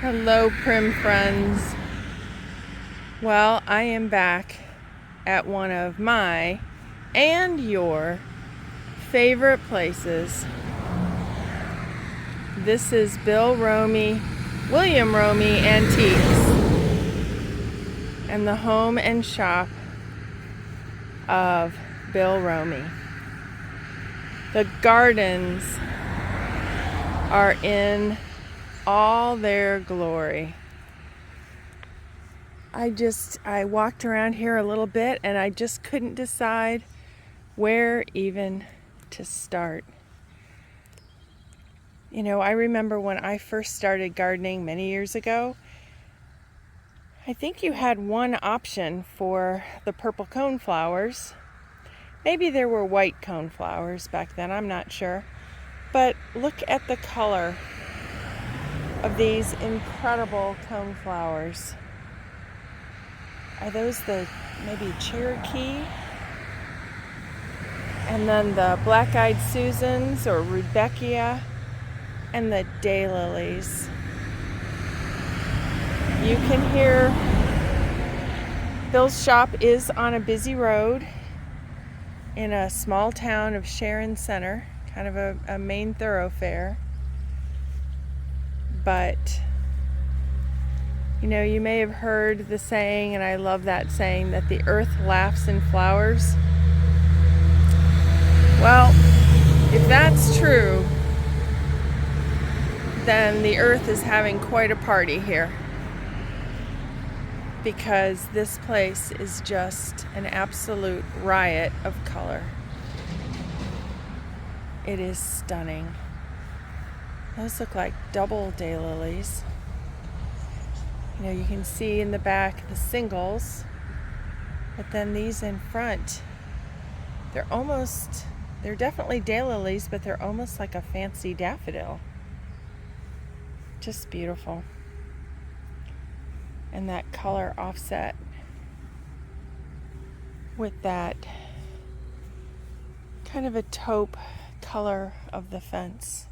Hello, prim friends. Well, I am back at one of my and your favorite places. This is William Hromy Antiques, and the home and shop of Bill Hromy. The gardens are in all their glory. I walked around here a little bit and I just couldn't decide where even to start. You know, I remember when I first started gardening many years ago, I think you had one option for the purple coneflowers. Maybe there were white coneflowers back then, I'm not sure. But look at the color of these incredible coneflowers. Are those the maybe Cherokee? And then the black-eyed Susans or Rudbeckia and the daylilies. You can hear Bill's shop is on a busy road in a small town of Sharon Center, kind of a main thoroughfare. But, you know, you may have heard the saying, and I love that saying, that the earth laughs and flowers. Well, if that's true, then the earth is having quite a party here, because this place is just an absolute riot of color. It is stunning. Those look like double daylilies. You know, you can see in the back the singles, but then these in front, they're definitely daylilies, but they're almost like a fancy daffodil. Just beautiful. And that color offset with that kind of a taupe color of the fence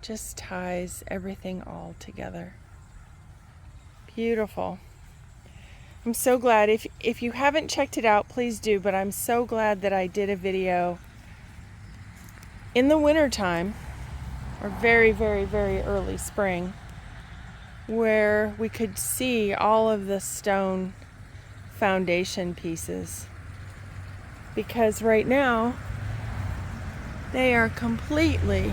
just ties everything all together. Beautiful. I'm so glad. If you haven't checked it out, please do, but I'm so glad that I did a video in the wintertime, or very, very, very early spring, where we could see all of the stone foundation pieces. Because right now, they are completely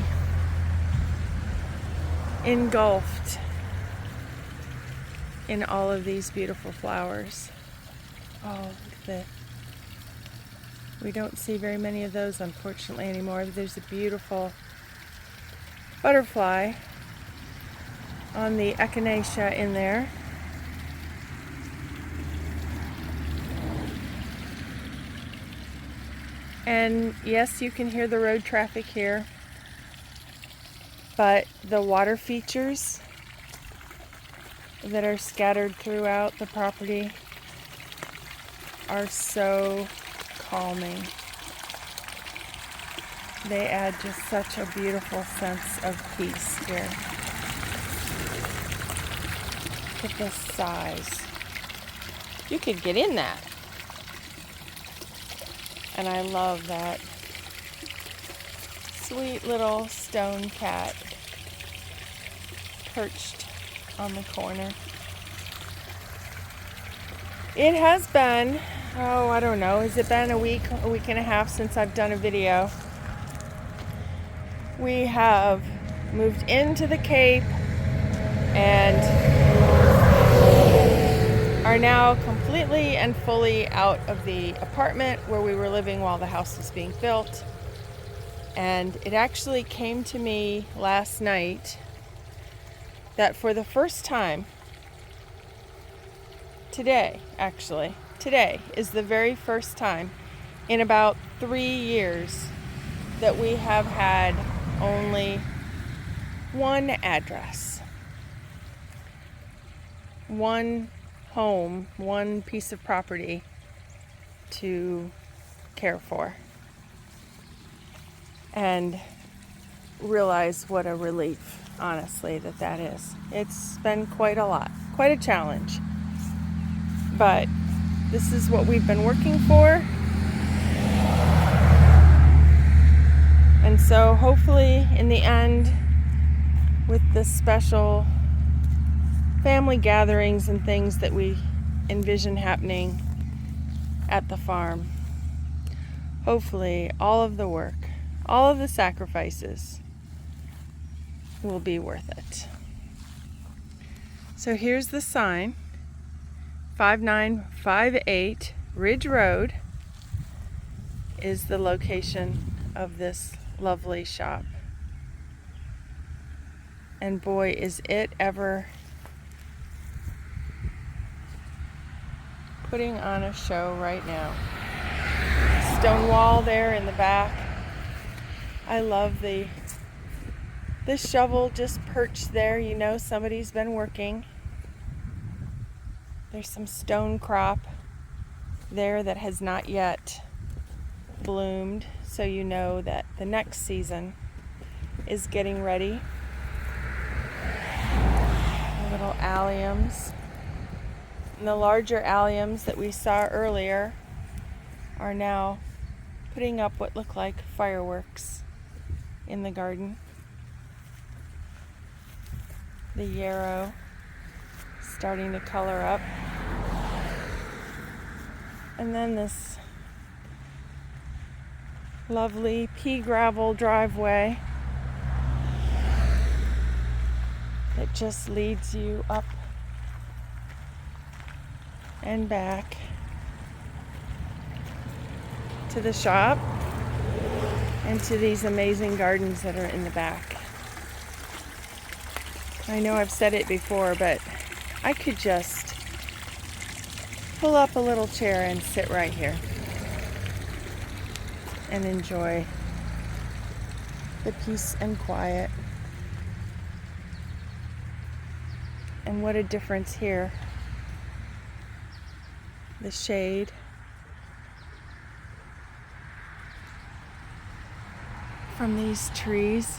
engulfed in all of these beautiful flowers. Oh, look at we don't see very many of those, unfortunately, anymore. There's a beautiful butterfly on the echinacea in there. And yes, you can hear the road traffic here, but the water features that are scattered throughout the property are so calming. They add just such a beautiful sense of peace here. Look at the size. You could get in that. And I love that sweet little stone cat perched on the corner. It has been, I don't know, has it been a week and a half since I've done a video? We have moved into the Cape and are now completely and fully out of the apartment where we were living while the house was being built. And it actually came to me last night that for the first time, today is the very first time in about 3 years that we have had only one address, one home, one piece of property to care for. And realize what a relief, honestly, that is. It's been quite a lot, quite a challenge. But this is what we've been working for. And so hopefully in the end, with the special family gatherings and things that we envision happening at the farm, hopefully all of the work, all of the sacrifices will be worth it. So here's the sign, 5958 Ridge Road is the location of this lovely shop. And boy, is it ever putting on a show right now. Stone wall there in the back. I love this shovel just perched there. You know somebody's been working. There's some stone crop there that has not yet bloomed, so you know that the next season is getting ready. Little alliums. And the larger alliums that we saw earlier are now putting up what look like fireworks in the garden. The yarrow starting to color up. And then this lovely pea gravel driveway that just leads you up and back to the shop and to these amazing gardens that are in the back. I know I've said it before, but I could just pull up a little chair and sit right here and enjoy the peace and quiet. And what a difference here. The shade. From these trees.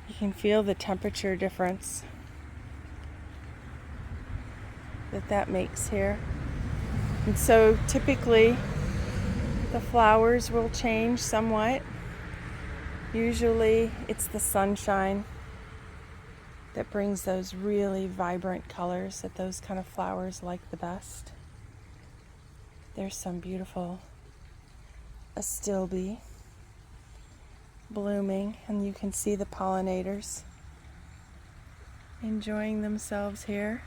You can feel the temperature difference that makes here. And so typically the flowers will change somewhat. Usually it's the sunshine that brings those really vibrant colors that those kind of flowers like the best. There's some beautiful astilbe blooming, and you can see the pollinators enjoying themselves here.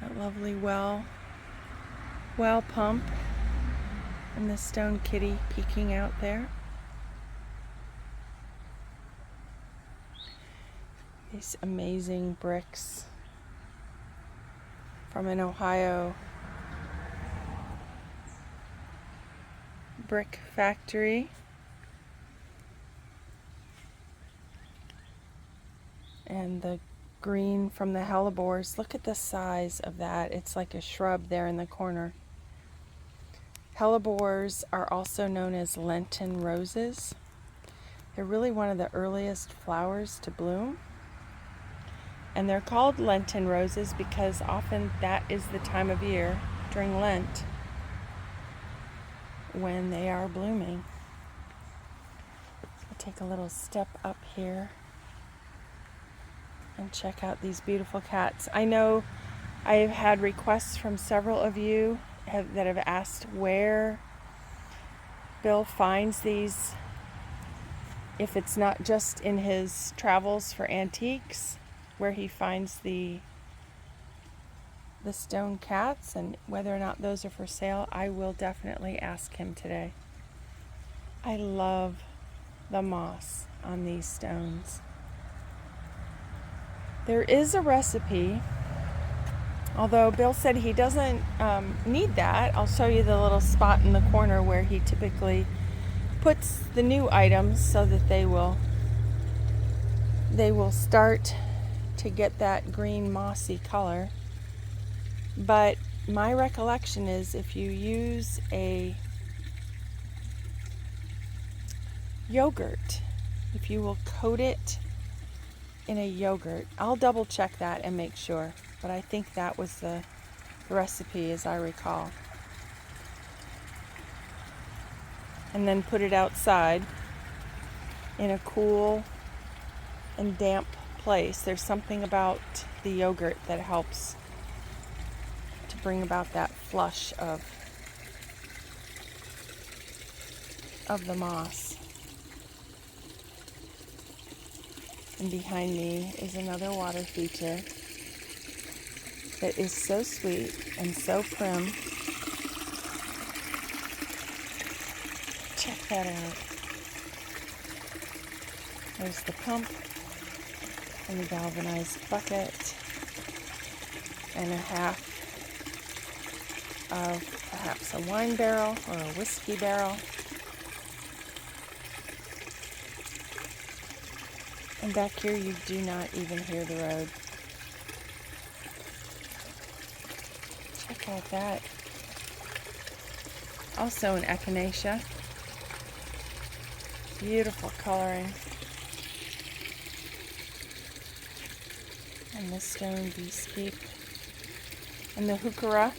That lovely well pump and the stone kitty peeking out there. These amazing bricks from an Ohio brick factory. And the green from the hellebores. Look at the size of that. It's like a shrub there in the corner. Hellebores are also known as Lenten roses. They're really one of the earliest flowers to bloom. And they're called Lenten roses because often that is the time of year during Lent when they are blooming. So I'll take a little step up here and check out these beautiful cats. I know I have had requests from several of you that have asked where Bill finds these, if it's not just in his travels for antiques, where he finds the stone cats and whether or not those are for sale. I will definitely ask him today. I love the moss on these stones. There is a recipe, although Bill said he doesn't need that. I'll show you the little spot in the corner where he typically puts the new items so that they will start to get that green mossy color. But my recollection is if you use a yogurt. If you will coat it in a yogurt. I'll double check that and make sure, but I think that was the recipe as I recall. And then put it outside in a cool and damp place. There's something about the yogurt that helps to bring about that flush of the moss. And behind me is another water feature that is so sweet and so prim. Check that out. There's the pump and the galvanized bucket and a half of perhaps a wine barrel or a whiskey barrel. And back here you do not even hear the road. Check out that. Also an echinacea. Beautiful coloring. And the stone beeskeep. And the heuchera.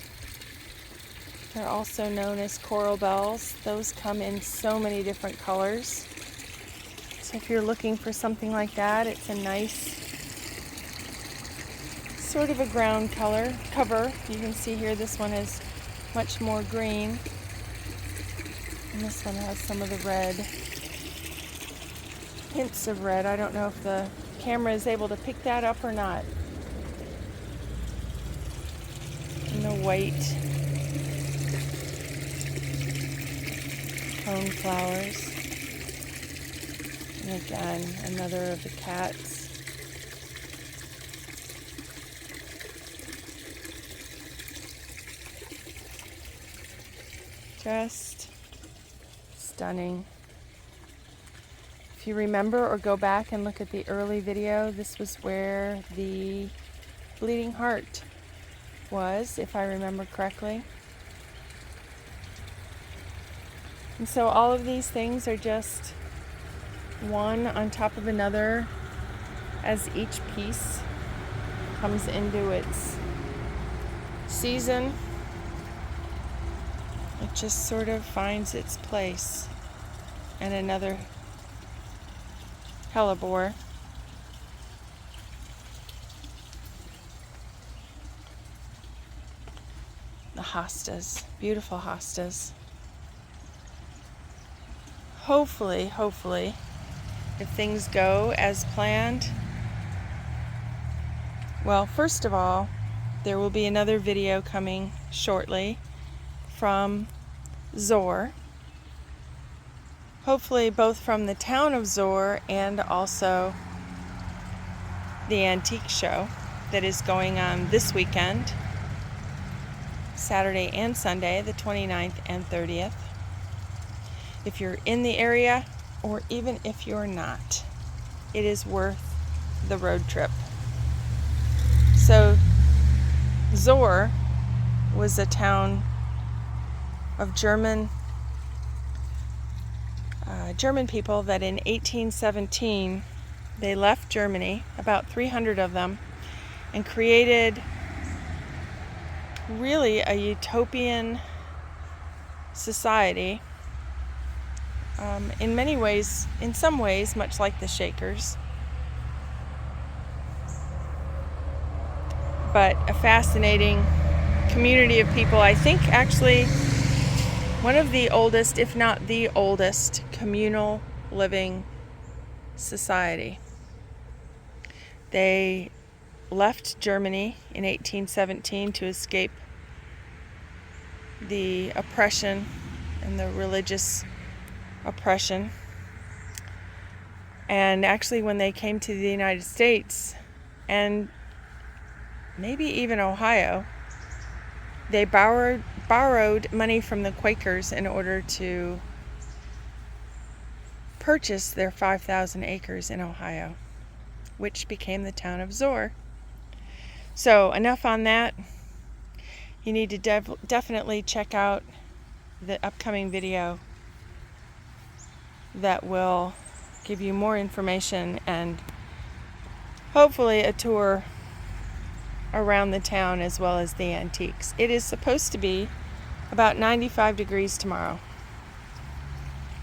They're also known as coral bells. Those come in so many different colors. So if you're looking for something like that, it's a nice sort of a ground cover. You can see here this one is much more green. And this one has some of the red, hints of red. I don't know if the camera is able to pick that up or not. And the white cone flowers. And again, another of the cats. Just stunning. If you remember or go back and look at the early video, this was where the bleeding heart was, if I remember correctly. And so all of these things are just one on top of another as each piece comes into its season. It just sort of finds its place. And another hellebore. The hostas, beautiful hostas. Hopefully, if things go as planned. Well, first of all, there will be another video coming shortly from Zoar. Hopefully both from the town of Zoar and also the antique show that is going on this weekend, Saturday and Sunday, the 29th and 30th. If you're in the area, or even if you're not, it is worth the road trip. So Zoar was a town of German people that in 1817 they left Germany, about 300 of them, and created really a utopian society. In many ways, in some ways, much like the Shakers. But a fascinating community of people. I think actually one of the oldest, if not the oldest, communal living society. They left Germany in 1817 to escape the oppression and the religious oppression. And actually when they came to the United States and maybe even Ohio, they borrowed money from the Quakers in order to purchase their 5,000 acres in Ohio, which became the town of Zoar. So enough on that. You need to definitely check out the upcoming video that will give you more information and hopefully a tour around the town as well as the antiques. It is supposed to be about 95 degrees tomorrow.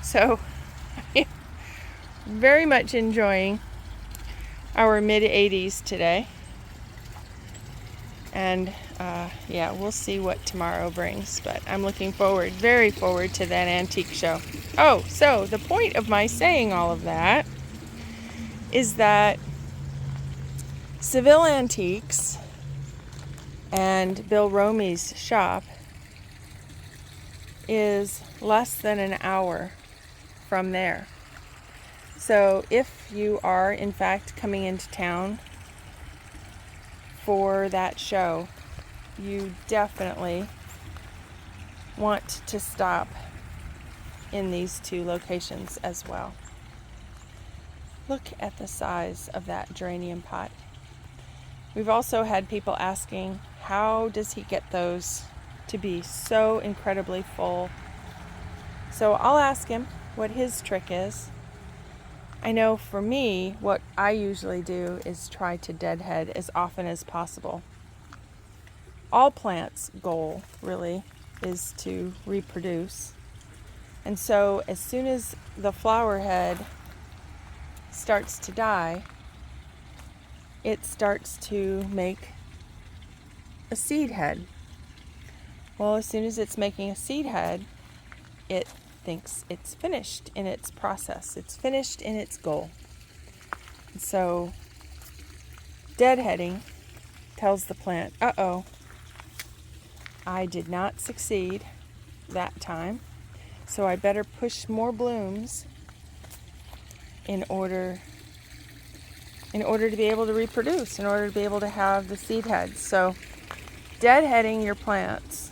So I'm very much enjoying our mid-80s today. And yeah, we'll see what tomorrow brings, but I'm looking forward, very forward to that antique show. Oh, so the point of my saying all of that is that Seville Antiques and Bill Hrome's shop is less than an hour from there. So if you are in fact coming into town for that show, you definitely want to stop in these two locations as well. Look at the size of that geranium pot. We've also had people asking, how does he get those to be so incredibly full? So I'll ask him what his trick is. I know for me, what I usually do is try to deadhead as often as possible. All plants' goal, really, is to reproduce. And so as soon as the flower head starts to die, it starts to make a seed head. Well, as soon as it's making a seed head, it thinks it's finished in its process. It's finished in its goal. And so deadheading tells the plant, uh-oh, I did not succeed that time, so I better push more blooms in order to be able to reproduce, in order to be able to have the seed heads. So deadheading your plants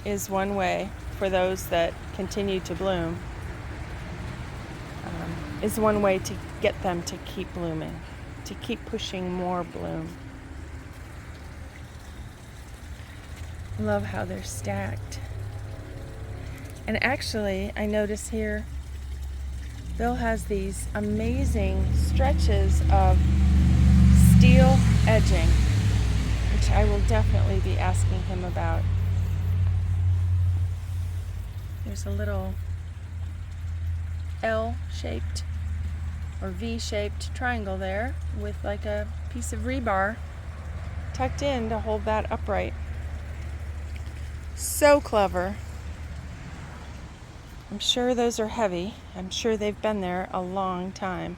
is one way for those that continue to bloom, is one way to get them to keep blooming, to keep pushing more bloom. I love how they're stacked. And actually, I notice here, Bill has these amazing stretches of steel edging, which I will definitely be asking him about. There's a little L-shaped or V-shaped triangle there with like a piece of rebar tucked in to hold that upright. So clever. I'm sure those are heavy. I'm sure they've been there a long time.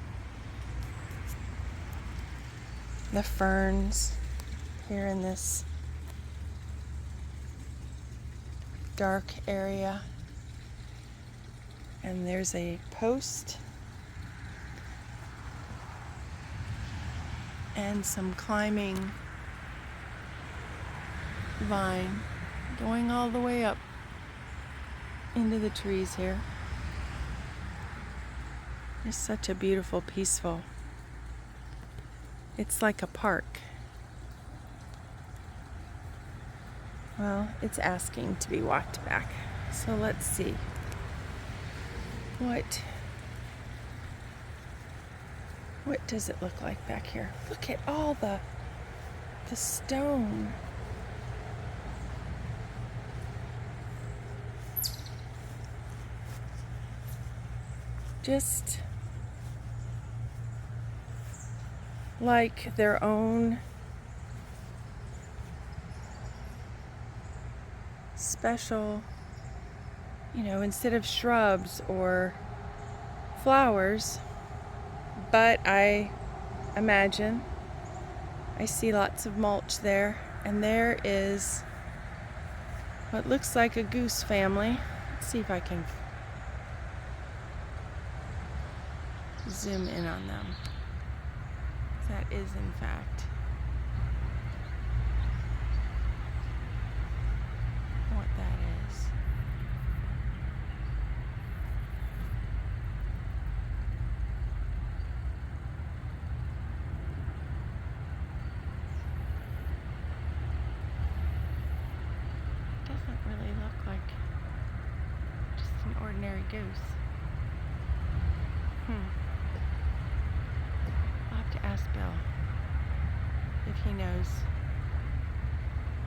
The ferns here in this dark area. And there's a post and some climbing vine going all the way up into the trees here. It's such a beautiful, peaceful, it's like a park. Well, it's asking to be walked back. So let's see. What does it look like back here? Look at all the stone. Just like their own special, instead of shrubs or flowers, but I imagine I see lots of mulch there, and there is what looks like a goose family. Let's see if I can zoom in on them. That is in fact what that is. Doesn't really look like just an canary goose. I'll have to ask Bill if he knows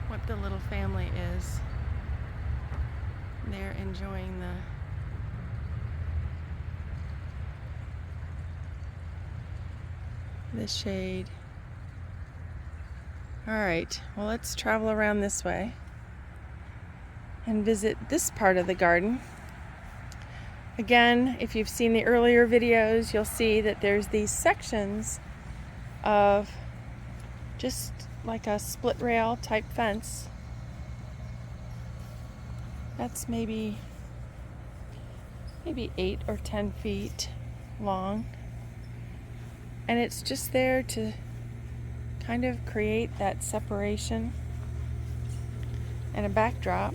what the little family is. They're enjoying the shade. Alright, well, let's travel around this way and visit this part of the garden. Again, if you've seen the earlier videos, you'll see that there's these sections of just like a split rail type fence. That's maybe 8 or 10 feet long. And it's just there to kind of create that separation and a backdrop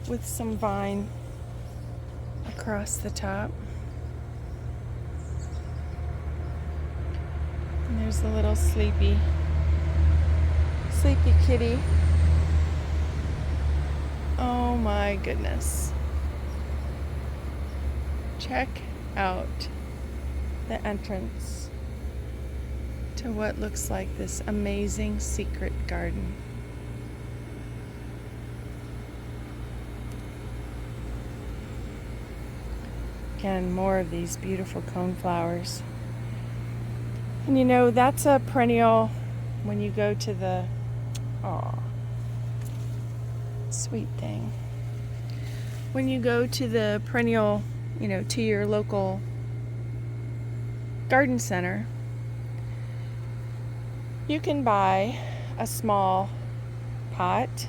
with some vine across the top. And there's the little sleepy kitty. Oh my goodness. Check out the entrance to what looks like this amazing secret garden. Again, more of these beautiful coneflowers. And you know, that's a perennial when you go to the, sweet thing. When you go to the perennial, you know, to your local garden center, you can buy a small pot.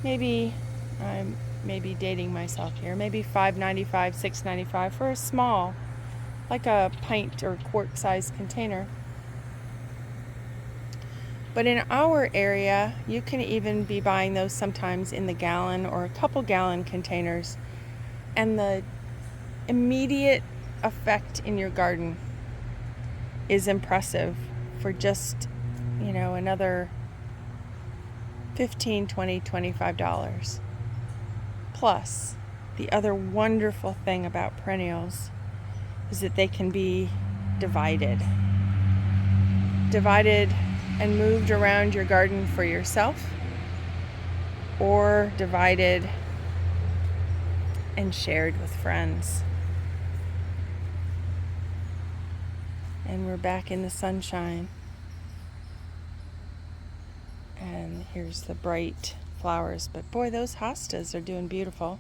Maybe, I'm maybe dating myself here, maybe $5.95, $6.95 for a small, like a pint or quart size container. But in our area, you can even be buying those sometimes in the gallon or a couple gallon containers. And the immediate effect in your garden is impressive for just, you know, another $15, $20, $25. Plus, the other wonderful thing about perennials is that they can be divided and moved around your garden for yourself, or divided and shared with friends. And we're back in the sunshine. And here's the bright flowers. But boy, those hostas are doing beautiful.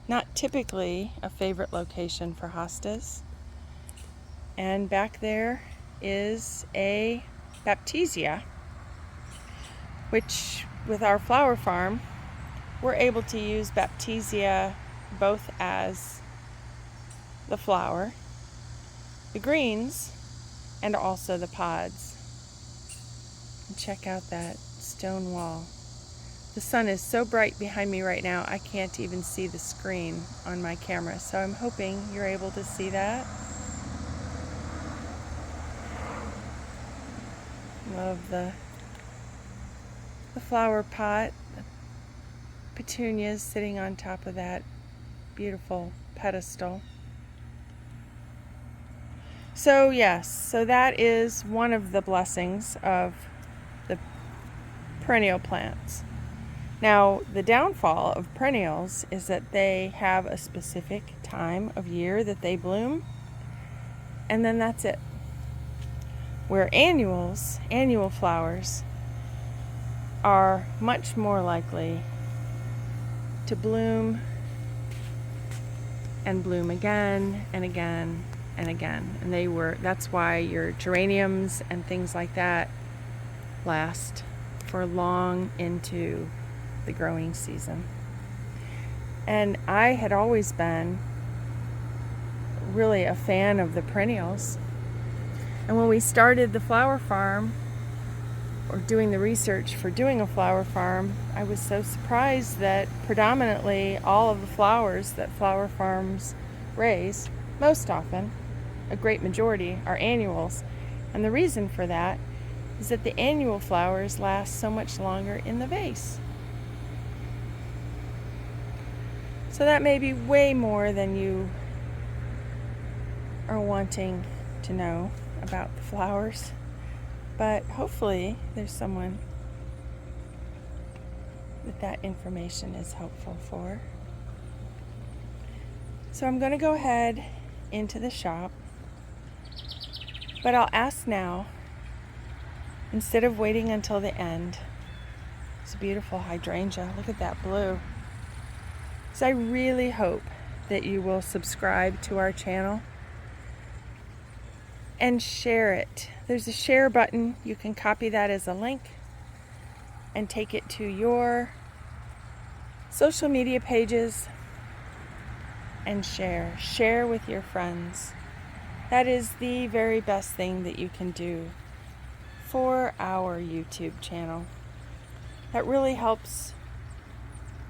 Not typically a favorite location for hostas. And back there is a baptisia, which with our flower farm, we're able to use baptisia both as the flower, the greens, and also the pods. And check out that stone wall. The sun is so bright behind me right now, I can't even see the screen on my camera, so I'm hoping you're able to see that. Love the flower pot, the petunias sitting on top of that beautiful pedestal. So yes, so that is one of the blessings of the perennial plants. Now, the downfall of perennials is that they have a specific time of year that they bloom, and then that's it. Where annual flowers are much more likely to bloom and bloom again and again and again. And that's why your geraniums and things like that last for long into the growing season. And I had always been really a fan of the perennials. And when we started the flower farm, or doing the research for doing a flower farm, I was so surprised that predominantly all of the flowers that flower farms raise, most often, a great majority, are annuals. And the reason for that is that the annual flowers last so much longer in the vase. So that may be way more than you are wanting to know about the flowers, but hopefully there's someone that information is helpful for. So I'm going to go ahead into the shop, but I'll ask now, instead of waiting until the end. It's a beautiful hydrangea. Look at that blue. So I really hope that you will subscribe to our channel and share it. There's a share button. You can copy that as a link and take it to your social media pages and share. Share with your friends. That is the very best thing that you can do for our YouTube channel. That really helps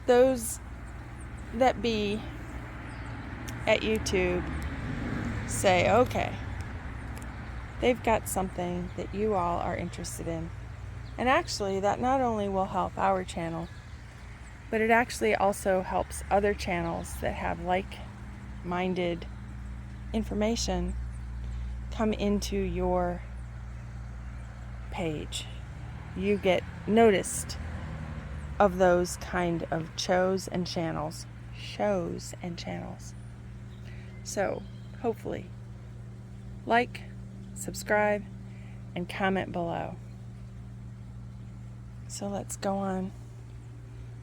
those that be at YouTube say, okay, they've got something that you all are interested in. And actually, that not only will help our channel, but it actually also helps other channels that have like-minded information come into your page. You get noticed of those kind of shows and channels. So, hopefully, like, subscribe, and comment below. So let's go on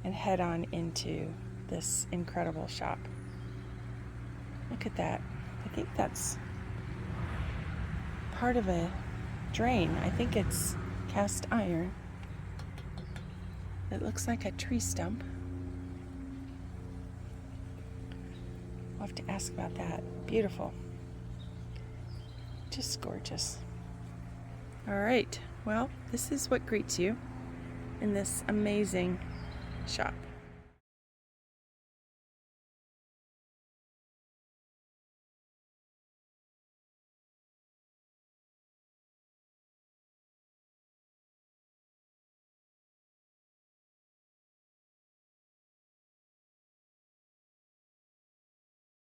and head on into this incredible shop. Look at that. I think that's part of a drain. I think it's cast iron. It looks like a tree stump. I'll have to ask about that. Beautiful. Just gorgeous. All right. Well, this is what greets you in this amazing shop.